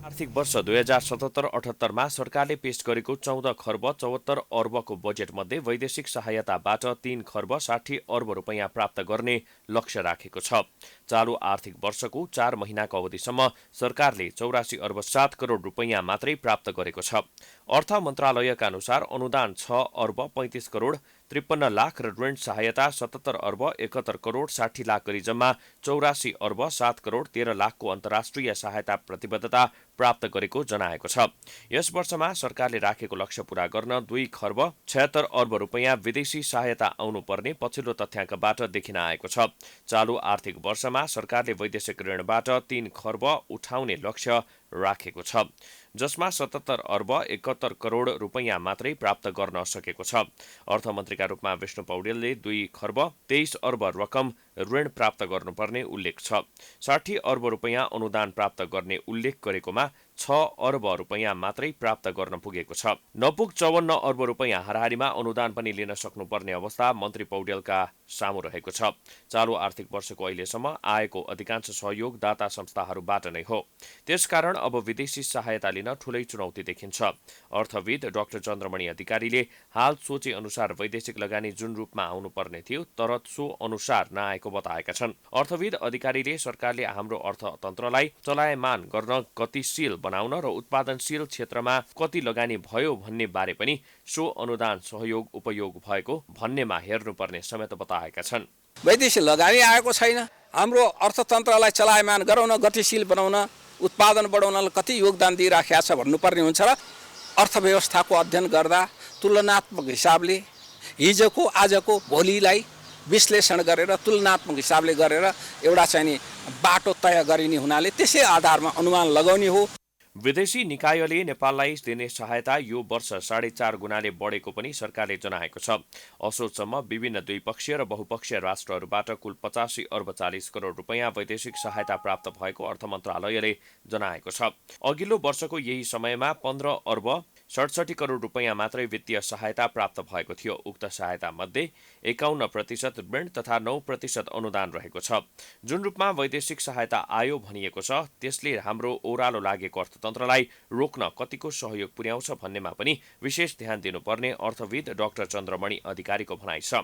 आर्थिक वर्ष 2077-78 मा सरकारले पेश गरेको 14 खर्ब 74 अर्बको बजेट मध्ये वैदेशिक सहायताबाट 3 खर्ब 60 अर्ब रुपैयाँ प्राप्त गर्ने लक्ष्य राखेको छ। चालू आर्थिक वर्षको 4 महिनाको अवधिसम्म सरकारले 84 अर्ब 7 करोड रुपैयाँ मात्रै प्राप्त गरेको छ। अर्थ मन्त्रालयका अनुसार अनुदान 6 अर्ब 35 करोड 53 लाख र ऋण सहायता 77 अर्ब 71 करोड 60 लाख गरी जम्मा 84 अर्ब 7 करोड 13 लाखको अन्तर्राष्ट्रिय सहायता प्रतिबद्धता प्राप्त गरेको जनाएको छ। यस वर्षमा सरकारले राखेको लक्ष्य पूरा गर्न 2 खर्ब 76 अर्ब रुपैयाँ विदेशी सहायता आउनुपर्ने पछिल्लो तथ्याङ्कबाट देखिन आएको छ। चालू आर्थिक वर्षमा सरकारले वैदेशिक ऋणबाट 3 खर्ब उठाउने लक्ष्य राखेको छ, जसमा 77 अर्ब 71 करोड रुपैयाँ मात्रै प्राप्त गर्न सकेको छ। अर्थमन्त्रीका रूपमा विष्णु पौडेलले 2 खर्ब 23 अर्ब रकम ऋण प्राप्त गर्नुपर्ने उल्लेख छ। 60 अर्ब रुपैयाँ अनुदान प्राप्त गर्ने उल्लेख गरेकोमा 6 अर्ब रुपैयाँ मात्रै प्राप्त गर्न पुगेको छ। नपुग 54 अर्ब रुपैयाँ हाराहारीमा अनुदान पनि लिन सक्नुपर्ने अवस्था मन्त्री पौडेलका सामु रहेको छ। चालू आर्थिक वर्षको अहिलेसम्म आएको अधिकांश सहयोग दाता संस्थाहरूबाट नै हो। त्यसकारण अब विदेशी सहायता लिन ठूलै चुनौती देखिन्छ। अर्थविद डाक्टर चन्द्रमणि अधिकारीले हाल सोचे अनुसार वैदेशिक लगानी जुन रूपमा आउनुपर्ने थियो तर सो अनुसार नआएको बताएका छन्। अर्थविद अधिकारीले सरकारले हाम्रो अर्थतन्त्रलाई चलायमान गर्न गतिशील बनाउन र उत्पादनशील क्षेत्रमा कति लगानी भयो भन्ने बारे पनि सो अनुदान सहयोग उपयोग भएको भन्नेमा हेर्नुपर्ने समेत बताएका छन्। वैदेशिक लगानी आएको छैन। हाम्रो अर्थतन्त्रलाई चलायमान गराउन, गतिशील बनाउन, उत्पादन बढाउनलाई कति योगदान दिइराखेको छ भन्नुपर्ने हुन्छ र अर्थव्यवस्थाको अध्ययन गर्दा तुलनात्मक हिसाबले हिजोको आजको भोलिलाई विश्लेषण गरेर तुलनात्मक हिसाबले गरेर एउटा चाहिँ नि बाटो तय गरिने हुनाले त्यसै आधारमा अनुमान लगाउने हो। विदेशी निकायले नेपाललाई दिने सहायता यो वर्ष 4.5 गुणाले बढेको पनि सरकारले जनाएको छ। असोजसम्म विभिन्न द्विपक्षीय र बहुपक्षीय राष्ट्रहरूबाट कुल 85 अर्ब 40 करोड रुपैयाँ वैदेशिक सहायता प्राप्त भएको अर्थ मन्त्रालयले जनाएको छ। अघिल्लो वर्षको यही समयमा 15 अर्ब 67 करोड रुपैयाँ मात्रै वित्तीय सहायता प्राप्त भएको थियो। उक्त सहायता मध्ये 51% ऋण तथा 9% अनुदान रहेको छ। जुन रूपमा वैदेशिक सहायता आयो भनिएको छ त्यसले हाम्रो ओह्रालो लागेको अर्थतन्त्रलाई रोक्न कतिको सहयोग पुर्याउँछ भन्नेमा पनि विशेष ध्यान दिनुपर्ने अर्थविद डाक्टर चन्द्रमणि अधिकारीको भनाइ छ।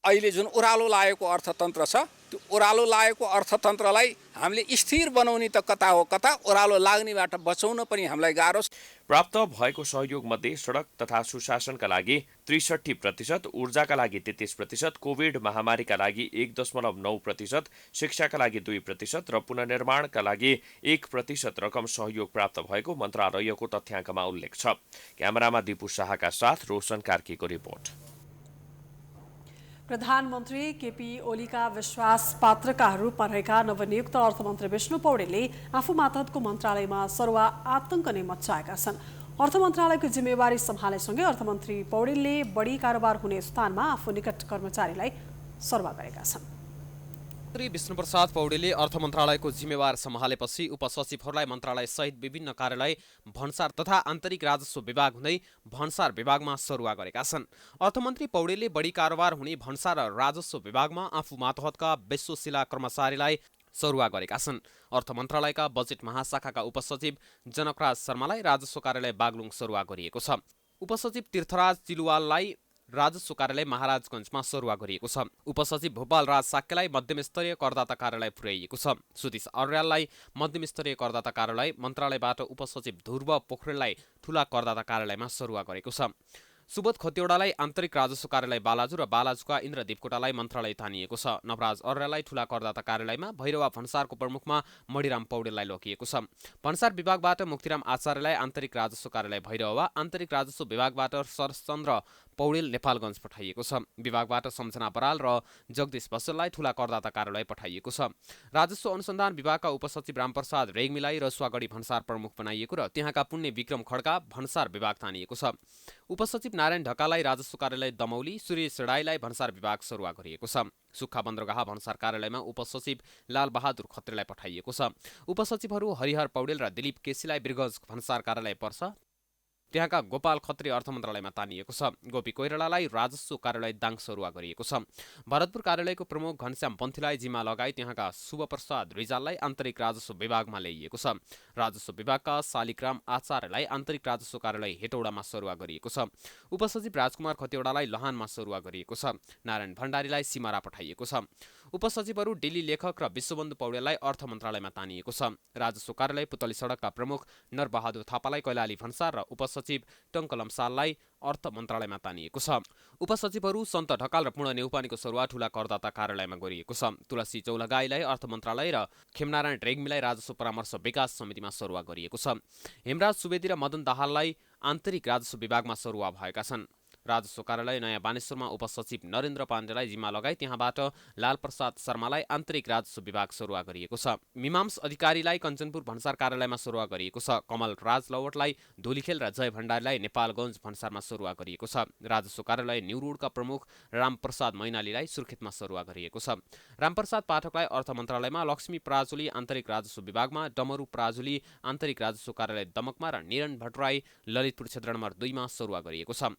अहिले जुन ओह्रालो लागेको अर्थतन्त्र छ त्यो ओह्रालो लागेको अर्थतन्त्रलाई हामीले स्थिर बनाउने त कता हो कता ओह्रालो लाग्नेबाट बचाउन पनि हामीलाई गाह्रो छ। प्राप्त भएको सहयोग मध्ये सडक तथा सुशासनका लागि 63%, ऊर्जाका लागि 33%, कोभिड महामारीका लागि 1.9%, शिक्षाका लागि 2% र पुनर्निर्माणका लागि 1% रकम सहयोग प्राप्त भएको मन्त्रालयको तथ्याङ्कमा उल्लेख छ। क्यामेरामा दिपु शाहका साथ रोशन कार्कीको रिपोर्ट। प्रधानमन्त्री केपी ओलीका विश्वास पात्रका रूपमा रहेका नवनियुक्त अर्थमन्त्री विष्णु पौडेलले आफू मातहतको मन्त्रालयमा सरुवा आतंक नै मच्चाएका छन्। अर्थ मन्त्रालयको जिम्मेवारी सम्हालेसँगै अर्थमन्त्री पौडेलले बढी कारोबार हुने स्थानमा आफू निकट कर्मचारीलाई सरुवा गरेका छन्। मन्त्री विष्णुप्रसाद पौडेलले अर्थ मन्त्रालयको जिम्मेवार सम्हालेपछि उपसचिवहरूलाई मन्त्रालय सहित विभिन्न कार्यालय भन्सार तथा आन्तरिक राजस्व विभाग हुँदै भन्सार विभागमा सरुवा गरेका छन्। अर्थमन्त्री पौडेलले बढी कारोबार हुने भन्सार र राजस्व विभागमा आफू मातहतका विश्वशिला कर्मचारीलाई सरुवा गरेका छन्। अर्थ मन्त्रालयका बजेट महाशाखाका उपसचिव जनकराज शर्मालाई राजस्व कार्यालय बागलुङ सरुवा गरिएको छ। उपसचिव तीर्थराज चिलुवाललाई राजस्व कार्यालय महाराजगञ्जमा सरुवा गरिएको छ। उपसचिव भोपाल राज साक्यलाई मध्यमस्तरीय करदाता कार्यालय पुर्याइएको छ। सुदेश अर्याललाई मध्यमस्तरीय करदाता कार्यालय, मन्त्रालयबाट उपसचिव ध्रुव पोखरेललाई ठूला करदाता कार्यालयमा सरुवा गरेको छ। सुबोध खतिवडालाई आन्तरिक राजस्व कार्यालय बालाजु र बालाजुका इन्द्र देवकोटालाई मन्त्रालय तानिएको छ। नवराज अर्यालाई ठूला करदाता कार्यालयमा, भैरवा भन्सारको प्रमुखमा मणिराम पौडेललाई लगिएको छ। भन्सार विभागबाट मुक्तिराम आचार्यलाई आन्तरिक राजस्व कार्यालय भैरवा, आन्तरिक राजस्व विभागबाट शरचन्द्र पौडेल नेपालगञ्ज पठाइएको छ। विभागबाट सम्झना बराल र जगदीश बसललाई ठूला करदाता कार्यालय पठाइएको छ। राजस्व अनुसन्धान विभागका उपसचिव रामप्रसाद रेग्मीलाई रसुवागढी भन्सार प्रमुख बनाइएको र त्यहाँका पुण्य विक्रम खड्का भन्सार विभाग तानिएको छ। उपसचिव नारायण ढकाललाई राजस्व कार्यालय दमौली, सुरेश राईलाई भन्सार विभाग सरुवा गरिएको छ। सुक्खा बन्दरगाह भन्सार कार्यालयमा उपसचिव लालबहादुर खत्रीलाई पठाइएको छ। उपसचिवहरू हरिहर पौडेल र दिलीप केसीलाई बिरगंज भन्सार कार्यालय पर्छ, त्यहाँका गोपाल खत्री अर्थ मन्त्रालयमा तानिएको छ। गोपी कोइरालालाई राजस्व कार्यालय दाङ सरुवा गरिएको छ। भरतपुर कार्यालयको प्रमुख घनश्याम पन्थीलाई जिम्मा लगाई त्यहाँका शुभप्रसाद रिजाललाई आन्तरिक राजस्व विभागमा ल्याइएको छ। राजस्व विभागका शालिग्राम आचार्यलाई आन्तरिक राजस्व कार्यालय हेटौडामा सरुवा गरिएको छ। उपसचिव राजकुमार खतिवडालाई लहानमा सरुवा गरिएको छ। नारायण भण्डारीलाई सिमारा पठाइएको छ। उपसचिवहरू डेली लेखक र विश्वबन्धु पौडेललाई अर्थ मन्त्रालयमा तानिएको छ। राजस्व कार्यालय पुतली सडकका प्रमुख नरबहादुर थापालाई कैलाली भन्सार र उपसचिव टङ्कलम साललाई अर्थ मन्त्रालयमा तानिएको छ। उपसचिवहरू सन्त ढकाल र पूर्ण नेउपानीको सरुवा ठूला करदाता कार्यालयमा गरिएको छ। तुलसी चौलागाईलाई अर्थ मन्त्रालय र खेमनारायण रेग्मीलाई राजस्व परामर्श विकास समितिमा सरुवा गरिएको छ। हेमराज सुवेदी र मदन दाहाललाई आन्तरिक राजस्व विभागमा सरुवा भएका छन्। राजस्व कार्यालय नयाँ बानेश्वरमा उपसचिव नरेन्द्र पाण्डेलाई जिम्मा लगाई त्यहाँबाट लालप्रसाद शर्मालाई आन्तरिक राजस्व विभाग सरुवा गरिएको छ। मीमांस अधिकारीलाई कञ्चनपुर भन्सार कार्यालयमा सरुवा गरिएको छ। कमल राज लवटलाई धोलीखेल र जय भण्डारीलाई नेपालगञ्ज भन्सारमा सरुवा गरिएको छ। राजस्व कार्यालय न्यू रोडका प्रमुख रामप्रसाद मैनालीलाई सुर्खेतमा सरुवा गरिएको छ। रामप्रसाद पाठकलाई अर्थ मन्त्रालयमा, लक्ष्मी पराजुली आन्तरिक राजस्व विभागमा, डमरू पराजुली आन्तरिक राजस्व कार्यालय दमकमा र निरन भट्टराई ललितपुर क्षेत्र नम्बर 2 मा सरुवा गरिएको छ।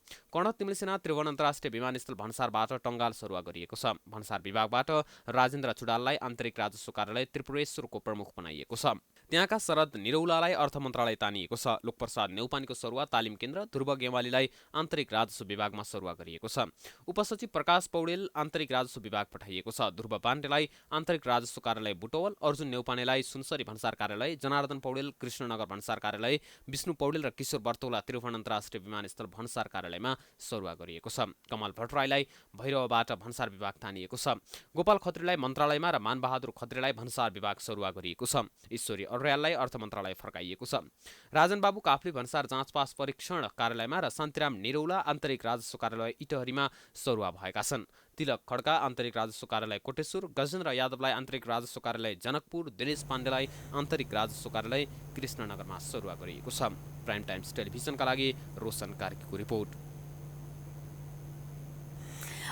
तिमलिसेना त्रिभुवन अन्तर्राष्ट्रिय विमानस्थल भन्सारबाट टङ्गाल सरुवा गरिएको छ। भन्सार विभागबाट राजेन्द्र चुडाललाई आन्तरिक राजस्व कार्यालय त्रिपुरेश्वरको प्रमुख बनाइएको छ। त्यहाँका शरद निरौलालाई अर्थ मन्त्रालय तानिएको छ। लोकप्रसाद नेउपानीको सरुवा तालिम केन्द्र, ध्रुव गेवालीलाई आन्तरिक राजस्व विभागमा सरुवा गरिएको छ। उपसचिव प्रकाश पौडेल आन्तरिक राजस्व विभाग पठाइएको छ। ध्रुव पाण्डेलाई आन्तरिक राजस्व कार्यालय बुटवल, अर्जुन नेउपानेलाई सुनसरी भन्सार कार्यालय, जनार्दन पौडेल कृष्णनगर भन्सार कार्यालय, विष्णु पौडेल र किशोर बर्तौला त्रिभुवन अन्तर्राष्ट्रिय विमानस्थल भन्सार कार्यालयमा सरुवा गरिएको छ। कमल भट्टराईलाई भैरवबाट भन्सार विभाग तानिएको छ। गोपाल खत्रीलाई मन्त्रालयमा र मानबहादुर खत्रीलाई भन्सार विभाग सरुवा गरिएको छ। ईश्वरी अर्याललाई अर्थ मन्त्रालय फर्काइएको छ। राजन बाबु काफ्ले भन्सार जाँच पास परीक्षण कार्यालयमा र शान्तिराम निरौला आन्तरिक राजस्व कार्यालय इटहरीमा सरुवा भएका छन्। तिलक खड्का आन्तरिक राजस्व कार्यालय कोटेश्वर, गजेन्द्र यादवलाई आन्तरिक राजस्व कार्यालय जनकपुर, दिनेश पाण्डेलाई आन्तरिक राजस्व कार्यालय कृष्णनगरमा सरुवा गरिएको छ। प्राइम टाइम्स टेलिभिजनका लागि रोशन कार्कीको रिपोर्ट।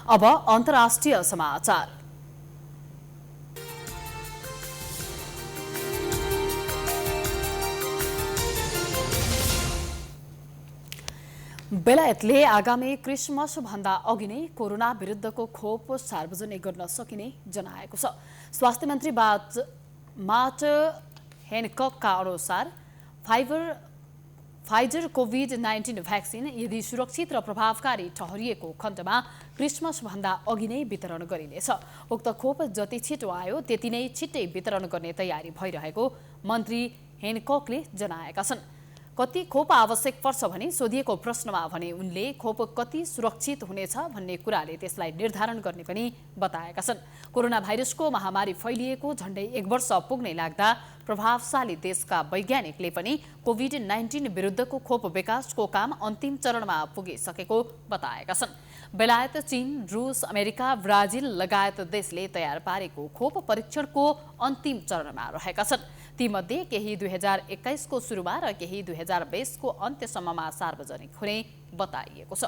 अब अन्तर्राष्ट्रिय समाचार। बेलायतले आगामी क्रिसमस भन्दा अघि नै कोरोना विरुद्धको खोप सार्वजनिक गर्न सकिने जनाएको छ। स्वास्थ्य मन्त्री मार्ट हेनककका अनुसार फाइजर कोभिड-19 भ्याक्सिन यदि सुरक्षित र प्रभावकारी ठहरिएको खण्डमा क्रिसमसभन्दा अघि नै वितरण गरिनेछ। उक्त खोप जति छिटो आयो त्यति नै छिट्टै वितरण गर्ने तयारी भइरहेको मन्त्री हेनककले जनाएका छन्। कति खोप आवश्यक पर्छ भनी सोधिएको प्रश्नमा भने उनले खोप कति सुरक्षित हुनेछ भन्ने कुराले त्यसलाई निर्धारण गर्ने पनि बताएका छन्। कोरोना भाइरसको महामारी फैलिएको झण्डै 1 वर्ष पुग्नै लाग्दा प्रभावशाली देशका वैज्ञानिकले पनि कोभिड-19 विरुद्धको खोप विकासको काम अन्तिम चरणमा पुगिसकेको बताएका छन्। बेलायत, चीन, रूस, अमेरिका, ब्राजिल लगायत देशले तयार पारेको खोप परीक्षणको अन्तिम चरणमा रहेका छन्। तीमध्ये केही 2021 को सुरुमा र केही 2020 को अन्त्यसम्ममा सार्वजनिक हुने बताइएको छ।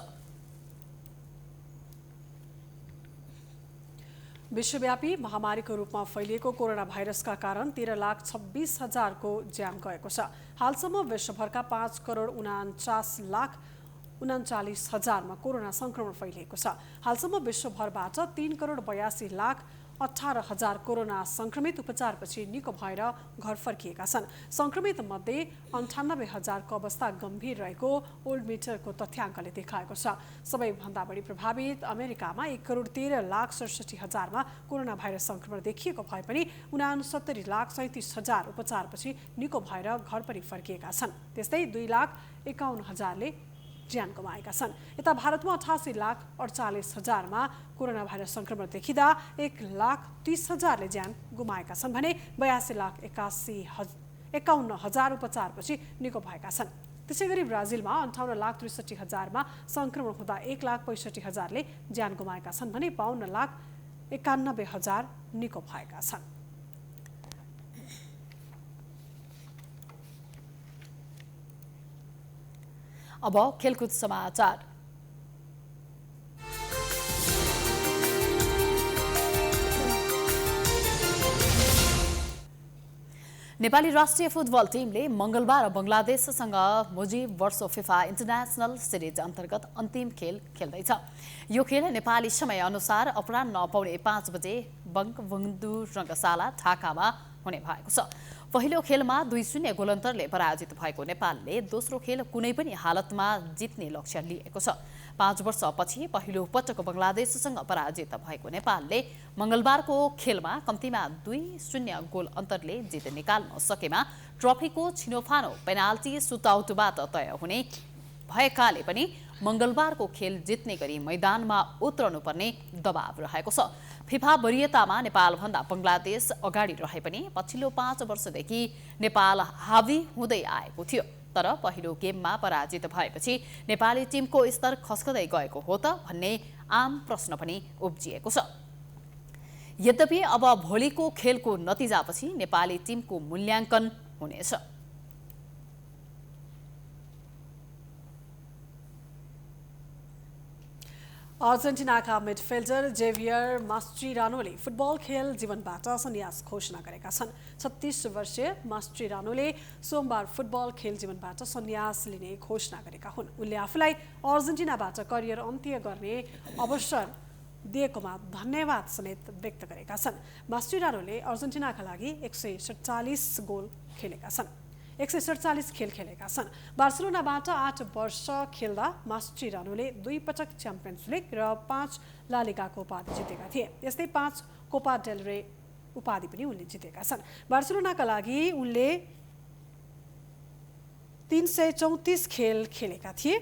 विश्वव्यापी महामारीको रूपमा फैलिएको कोरोना भाइरसका कारण 13,26,000 को ज्यान गएको छ। हालसम्म विश्वभरका 5,49,39,000 मा कोरोना संक्रमण फैलिएको छ। हालसम्म विश्वभरबाट 3,82,18,000 कोरोना संक्रमित उपचारपछि निको भएर घर फर्किएका छन्। संक्रमित मध्ये 98,000 को अवस्था गम्भीर रहेको ओल्ड मिटरको तथ्याङ्कले देखाएको छ। सबैभन्दा बढी प्रभावित अमेरिकामा 1,13,67,000 मा कोरोना भाइरस संक्रमण देखिएको भए पनि 69,37,000 उपचारपछि निको भएर घर पनि फर्किएका छन्। त्यस्तै 2,51,000 ले ज्यान गुमाएका छन्। यता भारतमा 88,48,000 मा कोरोना भाइरस संक्रमण देखिँदा 1,30,000 ले ज्यान गुमाएका छन् भने 82,51,000 उपचारपछि निको भएका छन्। त्यसैगरी ब्राजिलमा 58,63,000 मा संक्रमण हुँदा 1,65,000 ले ज्यान गुमाएका छन् भने 52,91,000 निको भएका छन्। अब खेलकुद समाचार। नेपाली राष्ट्रिय फुटबल टिमले मंगलबार बंगलादेशसँग Mujib verso FIFA international series अन्तर्गत अन्तिम खेल खेल्दैछ। यो खेल नेपाली समय अनुसार अपराह्न 4:45 बजे बंगबन्धु रङ्गशाला ढाकामा हुने भएको छ। पहिलो खेलमा 2-0 गोलन्तरले पराजित भएको नेपालले दोस्रो खेल कुनै पनि हालतमा जित्ने लक्ष्य लिएको छ। 5 वर्षपछि पहिलो पटक बंगलादेशसँग पराजित भएको नेपालले मंगलबारको खेलमा कम्तीमा 2-0 गोल अन्तरले जित निकाल्न सकेमा ट्रफीको छिनोफानो पेनाल्टी सुटआउटबाट तय हुने भएकाले पनि मंगलबारको खेल जित्ने गरी मैदानमा उत्रनुपर्ने दबाव रहेको छ। फिफा वरियतामा नेपालभन्दा बंगलादेश अगाडि रहे पनि पछिल्लो 5 वर्षदेखि नेपाल हावी हुँदै आएको थियो। तर पहिलो गेममा पराजित भएपछि नेपाली टिमको स्तर खस्कदै गएको हो त भन्ने आम प्रश्न पनि उब्जिएको छ। यद्यपि अब भोलिको खेलको नतिजापछि नेपाली टिमको मूल्याङ्कन हुनेछ। अर्जेन्टिनाका मिडफिल्डर जेभियर मास्ट्रिरानोले फुटबल खेल जीवनबाट सन्यास घोषणा गरेका छन्। 36 वर्षीय मास्ट्रिरानोले सोमबार फुटबल खेल जीवनबाट सन्यास लिने घोषणा गरेका हुन्। उनले आफूलाई अर्जेन्टिनाबाट करियर अन्त्य गर्ने अवसर दिएकोमा धन्यवाद समेत व्यक्त गरेका छन्। मास्ट्रिरानोले अर्जेन्टिनाका लागि 147 गोल खेलेका छन्। 147 खेल खेलेका छन्। बार्सिलोनाबाट 8 वर्ष खेल्दा मास्ट्रिरानोले 2 पटक च्याम्पियन्स लिग र 5 ला लिगाको उपाधि जितेका थिए। यस्तै 5 कोपा डेल रे उपाधि पनि उनले जितेका छन्। बार्सिलोनाका लागि उनले 334 खेल खेलेका थिए।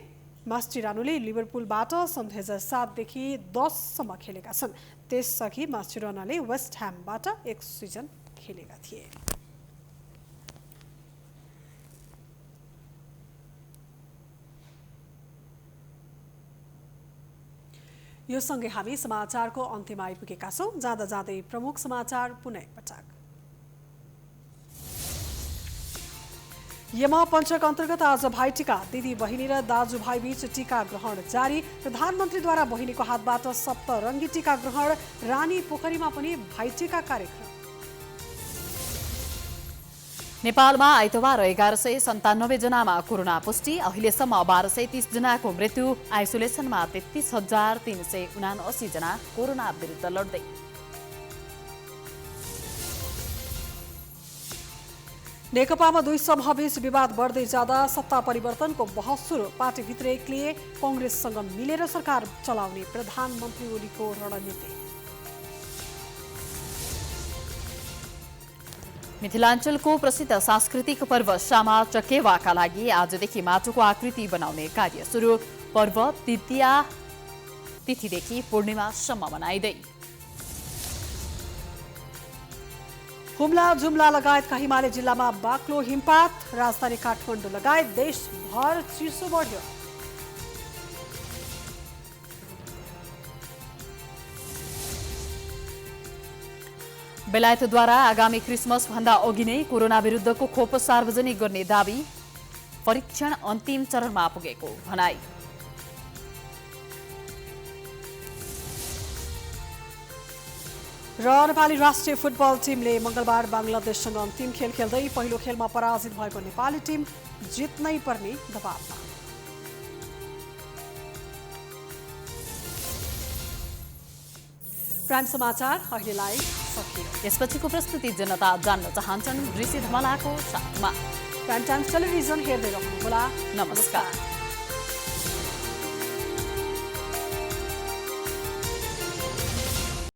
मास्ट्रिरानोले लिभरपुलबाट सन् 2007 देखि 10 सम्म खेलेका छन्। त्यसअघि मास्ट्रिरानोले वेस्ट ह्यामबाट 1 सिजन खेलेका थिए। यो सँगै हामी समाचारको अन्त्यमा आइपुगेका छौं। जाँदा जाँदै प्रमुख समाचार पुनः एकपटक। यमा पञ्चक अन्तर्गत आज भाइटिका, दिदी बहिनी र दाजुभाइ बीच टीका ग्रहण जारी। प्रधानमन्त्रीद्वारा बहिनीको हातबाट सप्तरङ्गी टीका ग्रहण। रानी पोखरीमा पनि भाइटिका कार्यक्रम। नेपालमा आइतबार 1197 जनामा कोरोना पुष्टि। अहिलेसम्म 1230 जनाको मृत्यु। आइसोलेसनमा 33,379 जना कोरोना विरुद्ध लड्दै। नेकपामा दुई समूहबीच विवाद बढ्दै जाँदा सत्ता परिवर्तनको बहस सुरु। पार्टीभित्र एक्लिए कङ्ग्रेससँग मिलेर सरकार चलाउने प्रधानमन्त्री ओलीको रणनीति। मिथिलाञ्चलको प्रसिद्ध सांस्कृतिक पर्व श्यामा चकेवाका लागि आजदेखि माटोको आकृति बनाउने कार्य सुरु। पर्व तृतीया तिथिदेखि पूर्णिमासम्म मनाइँदै। हुम्ला जुम्ला लगायतका हिमाली जिल्लामा बाक्लो हिमपात। राजधानी काठमाडौँ लगायत देशभर चिसो बढ्यो। बेलायतद्वारा आगामी क्रिसमस भन्दा अघि नै कोरोना विरुद्धको खोप सार्वजनिक गर्ने दावी। परीक्षण अन्तिम चरणमा पुगेको भनाई। र नेपाली राष्ट्रिय फुटबल टिमले मंगलबार बङ्गलादेशसँग अन्तिम खेल खेल्दै पहिलो खेलमा पराजित भएको नेपाली टिम जित्नै पर्ने दबावमा। प्राइम समाचार अहिलेलाई सकियो। यसपछिको प्रस्तुति जनता जान्न चाहन्छन् ऋषि धमलाको साथमा। प्राइम टाइम्स टेलिभिजन हेर्दै रहनुहोला। नमस्कार।